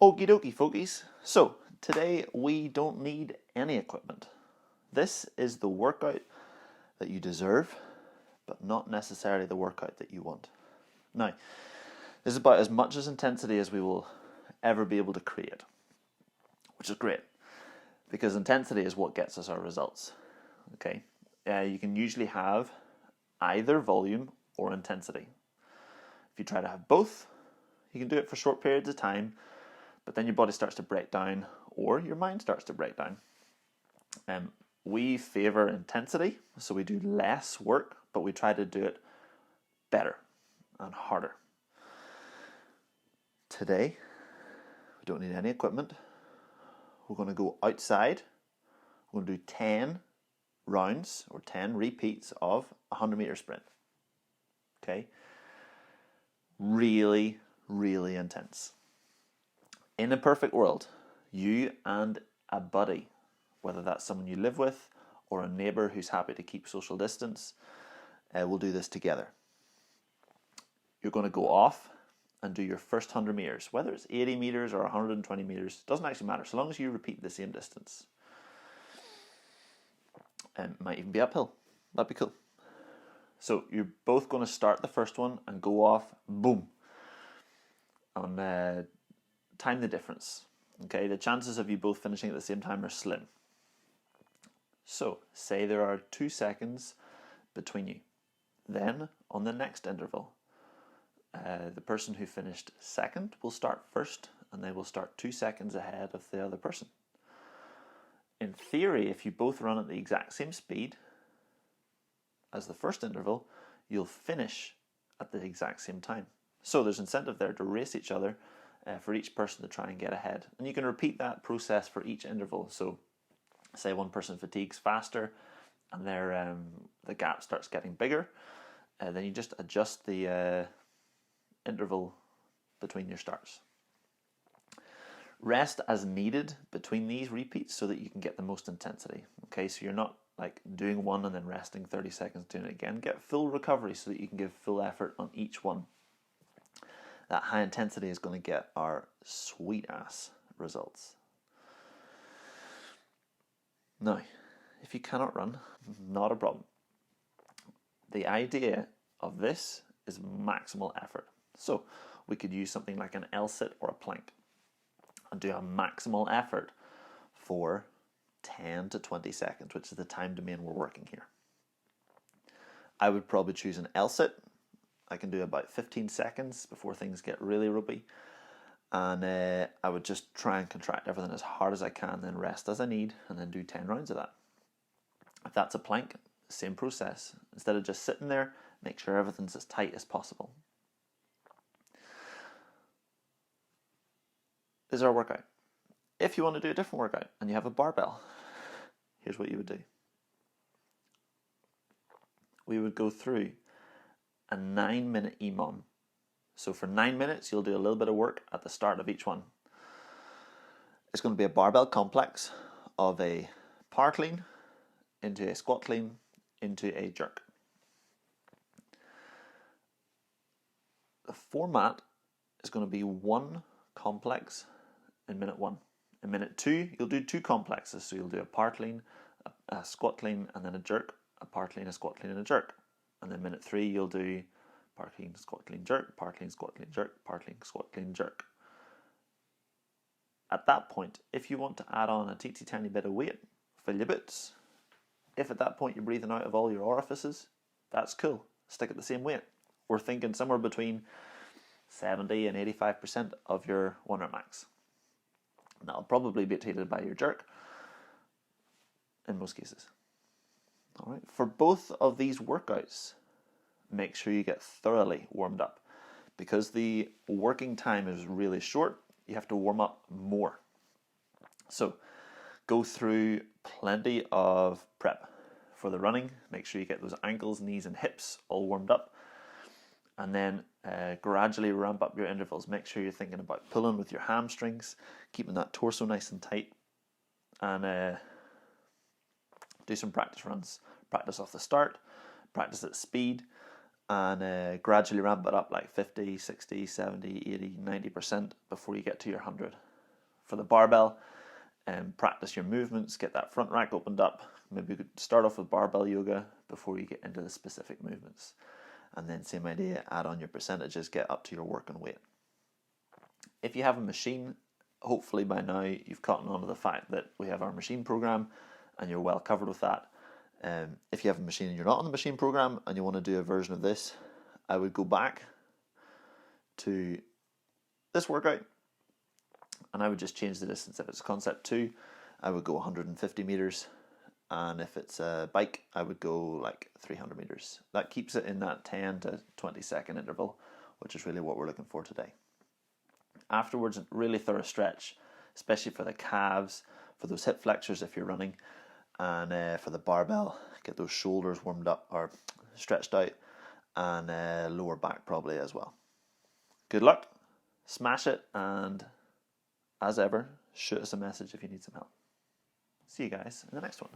Okie dokie, folkies. So, today we don't need any equipment. This is the workout that you deserve, but not necessarily the workout that you want. Now, this is about as much as intensity as we will ever be able to create, which is great, because intensity is what gets us our results. Okay, you can usually have either volume or intensity. If you try to have both, you can do it for short periods of time, but then your body starts to break down or your mind starts to break down. We favour intensity, so we do less work, but we try to do it better and harder. Today, we don't need any equipment. We're going to go outside. We're going to do 10 rounds or 10 repeats of a 100-meter sprint. Okay? Really, really intense. In a perfect world, you and a buddy, whether that's someone you live with or a neighbour who's happy to keep social distance, will do this together. You're going to go off and do your first 100 metres, whether it's 80 metres or 120 metres, doesn't actually matter, so long as you repeat the same distance. It might even be uphill. That'd be cool. So you're both going to start the first one and go off, boom, on time the difference. Okay, the chances of you both finishing at the same time are slim. So, say there are 2 seconds between you. Then, on the next interval, the person who finished second will start first, and they will start 2 seconds ahead of the other person. In theory, if you both run at the exact same speed as the first interval, you'll finish at the exact same time. So there's incentive there to race each other for each person to try and get ahead. And you can repeat that process for each interval. So say one person fatigues faster and the gap starts getting bigger, then you just adjust the interval between your starts. Rest as needed between these repeats so that you can get the most intensity. Okay, so you're not like doing one and then resting 30 seconds doing it again. Get full recovery so that you can give full effort on each one. That high intensity is going to get our sweet ass results. Now, if you cannot run, not a problem. The idea of this is maximal effort. So we could use something like an L-sit or a plank and do a maximal effort for 10 to 20 seconds, which is the time domain we're working here. I would probably choose an L-sit. I can do about 15 seconds before things get really ropey. And I would just try and contract everything as hard as I can, then rest as I need, and then do 10 rounds of that. If that's a plank, same process. Instead of just sitting there, make sure everything's as tight as possible. This is our workout. If you want to do a different workout and you have a barbell, here's what you would do. We would go through a 9-minute EMOM. So for 9 minutes, you'll do a little bit of work at the start of each one. It's going to be a barbell complex of a power clean into a squat clean into a jerk. The format is going to be one complex in minute 1. In minute 2, you'll do 2 complexes. So you'll do a power clean, a squat clean, and then a jerk, a power clean, a squat clean, and a jerk. And then minute 3, you'll do power clean, squat clean, jerk, power clean, squat clean, jerk, power clean, squat clean, jerk. At that point, if you want to add on a teensy tiny bit of weight, fill your boots. If at that point you're breathing out of all your orifices, that's cool. Stick at the same weight. We're thinking somewhere between 70 and 85% of your 1 rep max. And that'll probably be exceeded by your jerk in most cases. All right. For both of these workouts, make sure you get thoroughly warmed up. Because the working time is really short, you have to warm up more. So go through plenty of prep for the running. Make sure you get those ankles, knees, and hips all warmed up. And then gradually ramp up your intervals. Make sure you're thinking about pulling with your hamstrings, keeping that torso nice and tight, and do some practice runs. Practice off the start, practice at speed, and gradually ramp it up like 50, 60, 70, 80, 90% before you get to your 100. For the barbell, practice your movements, get that front rack opened up. Maybe you could start off with barbell yoga before you get into the specific movements. And then same idea, add on your percentages, get up to your working weight. If you have a machine, hopefully by now you've caught on to the fact that we have our machine program and you're well covered with that. If you have a machine and you're not on the machine program and you want to do a version of this, I would go back to this workout and I would just change the distance. If it's concept 2, I would go 150 meters, and if it's a bike, I would go like 300 meters. That keeps it in that 10 to 20 second interval, which is really what we're looking for today. Afterwards, really thorough stretch, especially for the calves, for those hip flexors if you're running, and for the barbell, get those shoulders warmed up or stretched out, and lower back probably as well. Good luck, smash it, and as ever, shoot us a message if you need some help. See you guys in the next one.